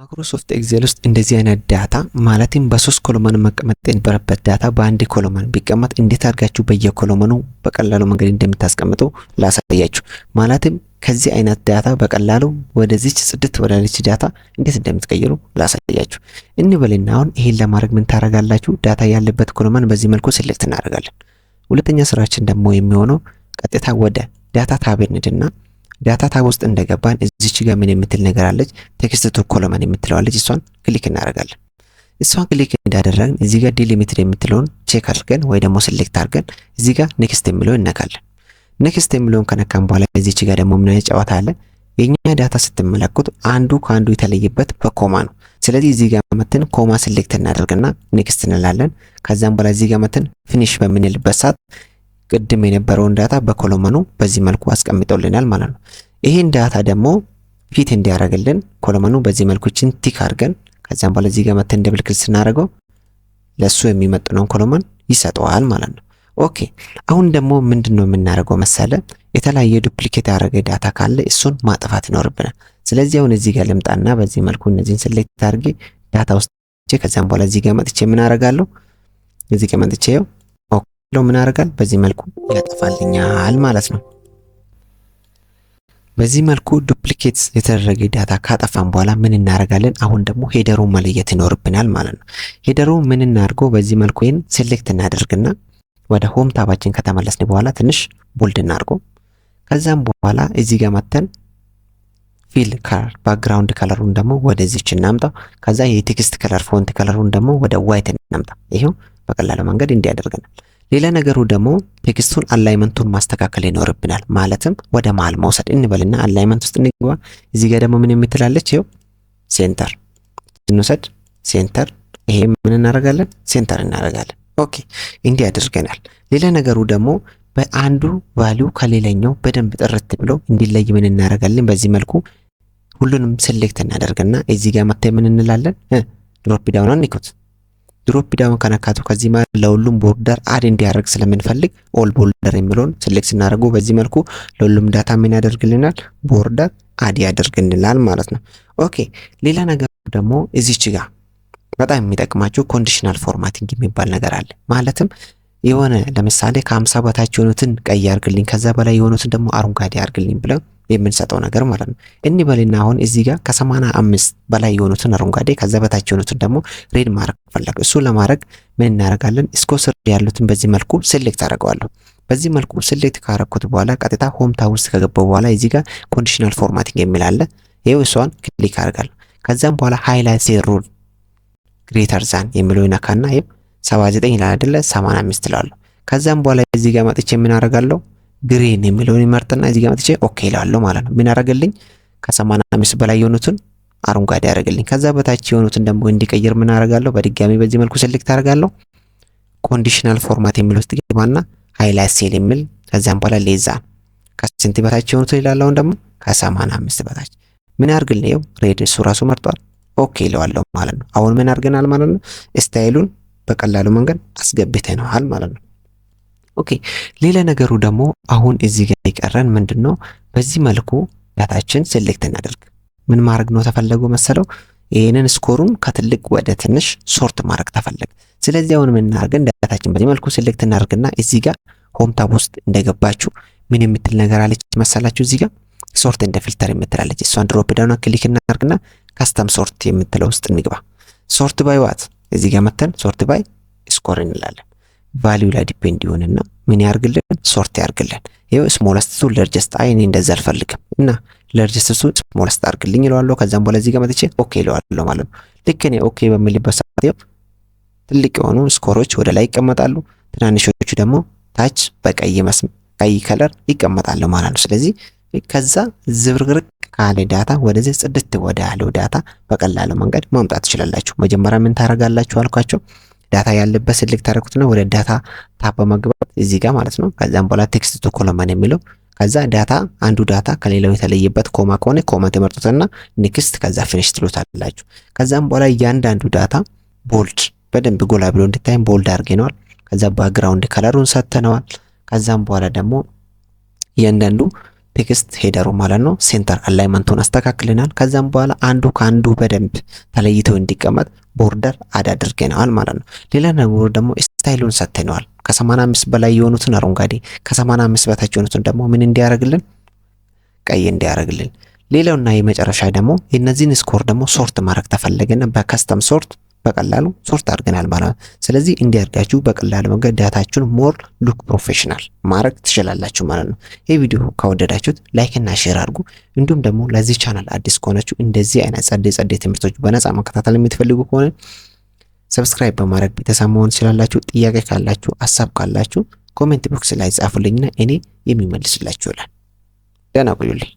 ማይክሮሶፍት ኤክሴል ውስጥ እንደዚህ አይነት ዳታ ማለትም በሶስት ኮሎመን መቀመጥ የነበረበት ዳታ በአንድ ኮሎመን ቢቀመጥ እንዴት አድርጋችሁ በየኮሎመኑ በቀላሉ መንገድ እንደምታስቀምጡ ላሳያችሁ። ማለትም ከዚህ አይነት ዳታ በቀላሉ ወደዚች ጽድት ወዳለች ዳታ እንዴት እንደምትቀይሩ ላሳያችሁ። እንበልና አሁን ይሄን ለማድረግ ምን ታረጋላችሁ? ዳታ ያለበት ኮሎመን በዚህ መልኩ ሴሌክት እናደርጋለን። ሁለተኛ ስራችን ደግሞ የሚሆነው ቀጥታ ወደ ዳታ ታብ እንሄድና ዳታ ታብ ውስጥ እንደገባን እዚች ጋር ምን የምትል ነገር አለች? ቴክስት ቱ ኮሎመን የምትለዋለች። እሷን ክሊክ እናደርጋለን። እሷን ክሊክ እንዳደረግን እዚህ ጋር ዲሊሚትድ የምትለውን ቼክ አድርገን ወይ ደግሞ ሴሌክት አድርገን እዚህ ጋር ኔክስት የሚለውን እነካለን። ኔክስት የሚለውን ከነካን በኋላ እዚች ጋር ደግሞ ምን አይነት ጨዋታ አለ? የኛ ዳታ ስትመለከቱ አንዱ ከአንዱ የተለየበት በኮማ ነው። ስለዚህ እዚህ ጋር መተን ኮማ ሴሌክት እናደርግና ኔክስት እንላለን። ከዛም በኋላ እዚህ ጋር መተን ፊኒሽ በምንልበት ሰዓት ቅድም የነበረውን ዳታ በኮሎመኑ በዚህ መልኩ አስቀምጦልናል ማለት ነው። ይሄን ዳታ ደግሞ ፊት እንዲያደርግልን ኮሎመኑ በዚህ መልኩ ቲክ አድርገን ከዛም በኋላ እዚህ ጋር መተን ደብል ክሊክ ስናደርገው ለሱ የሚመጥነውን ኮሎመን ይሰጠዋል ማለት ነው። ኦኬ አሁን ደግሞ ምንድነው የምናደርገው መሰለ? የተለያየ ዱፕሊኬት ያደረገ ዳታ ካለ እሱን ማጥፋት ይኖርብናል። ስለዚህ አሁን እዚህ ጋር ልምጣና በዚህ መልኩ እነዚህን ሴሌክት አድርጌ ዳታ ውስጥ ከዛም በኋላ እዚህ ጋር መጥቼ ምን አደርጋለሁ? እዚህ ጋር መጥቼ ምን አደርጋል? በዚህ መልኩ ያጠፋልኛል ማለት ነው። በዚህ መልኩ ዱፕሊኬት የተደረገ ዳታ ካጠፋን በኋላ ምን እናደርጋለን? አሁን ደግሞ ሄደሩን መለየት ይኖርብናል ማለት ነው። ሄደሩ ምን እናድርገው? በዚህ መልኩ ይሄን ሴሌክት እናደርግና ወደ ሆም ታባችን ከተመለስን በኋላ ትንሽ ቦልድ እናድርገው። ከዛም በኋላ እዚህ ጋር መተን ፊል ከለር ባክግራውንድ ከለሩን ደግሞ ወደዚች እናምጣው። ከዛ የቴክስት ከለር ፎንት ከለሩን ደግሞ ወደ ዋይት እናምጣ። ይሄው በቀላሉ መንገድ እንዲያደርገናል። ሌላ ነገሩ ደግሞ ቴክስቱን አላይመንቱን ማስተካከል ይኖርብናል። ማለትም ወደ መሃል መውሰድ እንበልና አላይመንት ውስጥ እንግባ። እዚህ ጋር ደግሞ ምን የምትላለች? ይኸው ሴንተር እንውሰድ። ሴንተር ይሄ ምን እናደርጋለን? ሴንተር እናደርጋለን። ኦኬ እንዲህ ያደርገናል። ሌላ ነገሩ ደግሞ በአንዱ ቫልዩ ከሌላኛው በደንብ ጥርት ብሎ እንዲለይ ምን እናደርጋለን? በዚህ መልኩ ሁሉንም ሴሌክት እናደርግና እዚህ ጋር መጥተን ምን እንላለን? ድሮፕ ዳውን አንይኩት። ድሮፕ ዳውን ከነካቱ ከዚህ ማለት ለሁሉም ቦርደር አድ እንዲያደርግ ስለምንፈልግ ኦል ቦርደር የሚለውን ሴሌክት ስናደርገው በዚህ መልኩ ለሁሉም ዳታ ምን ያደርግልናል? ቦርደር አድ ያደርግልናል ማለት ነው። ኦኬ ሌላ ነገር ደግሞ እዚች ጋር በጣም የሚጠቅማችሁ ኮንዲሽናል ፎርማቲንግ የሚባል ነገር አለ። ማለትም የሆነ ለምሳሌ ከ50 በታች የሆኑትን ቀይ ያርግልኝ ከዛ በላይ የሆኑትን ደግሞ አረንጓዴ ያርግልኝ ብለው የምንሰጠው ነገር ማለት ነው። እንበልና አሁን እዚህ ጋር ከ85 በላይ የሆኑትን አረንጓዴ ከዛ በታች የሆኑትን ደግሞ ሬድ ማድረግ ፈለግ። እሱ ለማድረግ ምን እናደርጋለን? እስኮ ስር ያሉትን በዚህ መልኩ ሴሌክት አደርገዋለሁ። በዚህ መልኩ ሴሌክት ካረኩት በኋላ ቀጥታ ሆም ታብ ውስጥ ከገባው በኋላ እዚህ ጋር ኮንዲሽናል ፎርማቲንግ የሚል አለ። ይሄው እሷን ክሊክ አደርጋለሁ። ከዛም በኋላ ሃይላይት ሴል ሩል ግሬተር ዛን የሚለው ይነካና ይሄው 79 ይላል አይደለ? 85 ይላል። ከዛም በኋላ እዚህ ጋር መጥቼ ምን አደርጋለሁ? ግሪን የሚለውን ይመርጥና እዚህ ጋር መጥቼ ኦኬ ይላል ማለት ነው። ምን አደረገልኝ? ከ85 በላይ የሆኑትን አረንጓዴ ያደርግልኝ። ከዛ በታች የሆኑትን ደግሞ እንዲቀይር ምን አደርጋለሁ? በድጋሚ በዚህ መልኩ ሴሌክት አደርጋለሁ። ኮንዲሽናል ፎርማት የሚል ውስጥ ገባና ሃይላይት ሴል የሚል ከዛም በኋላ ሌዛ ከስንት በታች የሆኑትን ይላል። አሁን ደግሞ ከ85 በታች ምን ያርግልኝ? ይኸው ሬድ እሱ ራሱ መርጧል። ኦኬ ይለዋለሁ ማለት ነው። አሁን ምን አድርገናል ማለት ነው? ስታይሉን በቀላሉ መንገድ አስገብተናል ማለት ነው። ኦኬ ሌላ ነገሩ ደግሞ አሁን እዚህ ጋር ይቀረን ምንድነው? በዚህ መልኩ ዳታችን ሴሌክት እናደርግ። ምን ማድረግ ነው ተፈለገው መሰለው? ይሄንን ስኮሩን ከትልቅ ወደ ትንሽ ሶርት ማድረግ ተፈለገ። ስለዚህ አሁን ምን እናደርገን? ዳታችን በዚህ መልኩ ሴሌክት እናደርግና እዚህ ጋር ሆም ታብ ውስጥ እንደገባችሁ ምን የምትል ነገር አለች መሰላችሁ? እዚህ ጋር ሶርት እንደ ፊልተር የምትላለች። እሷን ድሮፕ ዳውን ክሊክ እናደርግና ካስተም ሶርት የምትለው ውስጥ እንግባ። ሶርት ባይ ዋት እዚህ ጋር መተን ሶርት ባይ ስኮር እንላለን። ቫልዩ ላይ ዲፔንድ ይሆንና ምን ያርግልን? ሶርት ያርግልን። ይሄው ስሞለስት ቱ ላርጀስት አይኔ እንደዛ አልፈልግም እና ላርጀስት ቱ ስሞለስት አርግልኝ ይለዋለሁ። ከዛም በኋላ እዚህ ጋር መጥቼ ኦኬ ይለዋለሁ ማለት ነው። ልክ እኔ ኦኬ በሚልበት ሰዓት ይኸው ትልቅ የሆኑ ስኮሮች ወደ ላይ ይቀመጣሉ፣ ትናንሾቹ ደግሞ ታች በቀይ ቀይ ከለር ይቀመጣሉ ማለት ነው። ስለዚህ ከዛ ዝብርቅርቅ ካለ ዳታ ወደዚህ ጽድት ወደ ያለው ዳታ በቀላሉ መንገድ ማምጣት ትችላላችሁ። መጀመሪያ ምን ታረጋላችሁ አልኳችሁ? ዳታ ያለበት ሴሌክት ታረኩትና ወደ ዳታ ታብ በመግባት እዚህ ጋር ማለት ነው። ከዛም በኋላ ቴክስት ቱ ኮሎመን የሚለው ከዛ ዳታ አንዱ ዳታ ከሌላው የተለየበት ኮማ ከሆነ ኮማ ተመርጡትና ኔክስት ከዛ ፊኒሽ ትሉታላችሁ። ከዛም በኋላ እያንዳንዱ ዳታ ቦልድ በደንብ ጎላ ብሎ እንዲታይ ቦልድ አድርገናል። ከዛ ባክግራውንድ ከለሩን ሰጥተነዋል። ከዛም በኋላ ደግሞ እያንዳንዱ ቴክስት ሄደሩ ማለት ነው ሴንተር አላይመንቱን አስተካክለናል። ከዛም በኋላ አንዱ ከአንዱ በደንብ ተለይተው እንዲቀመጥ ቦርደር አድ አድርገናል ማለት ነው። ሌላ ነገር ደግሞ ስታይሉን ሰጥተነዋል። ከ85 በላይ የሆኑትን አረንጓዴ፣ ከ85 በታች የሆኑትን ደግሞ ምን እንዲያደርግልን ቀይ እንዲያደርግልን። ሌላውና የመጨረሻ ደግሞ እነዚህን ስኮር ደግሞ ሶርት ማድረግ ተፈለገና በከስተም ሶርት በቀላሉ ሶርት አድርገናል ማለት ነው። ስለዚህ እንዲያርጋችሁ በቀላሉ መንገድ ዳታችሁን ሞር ሉክ ፕሮፌሽናል ማድረግ ትችላላችሁ ማለት ነው። ይህ ቪዲዮ ከወደዳችሁት ላይክ እና ሼር አድርጉ። እንዲሁም ደግሞ ለዚህ ቻናል አዲስ ከሆናችሁ እንደዚህ አይነት ጸዴ ትምህርቶች በነፃ መከታተል የምትፈልጉ ከሆነ ሰብስክራይብ በማድረግ ቤተሰብ መሆን ትችላላችሁ። ጥያቄ ካላችሁ ሀሳብ ካላችሁ ኮሜንት ቦክስ ላይ ጻፉልኝና እኔ የሚመልስላችሁ ይሆናል። ደህና ቆዩልኝ።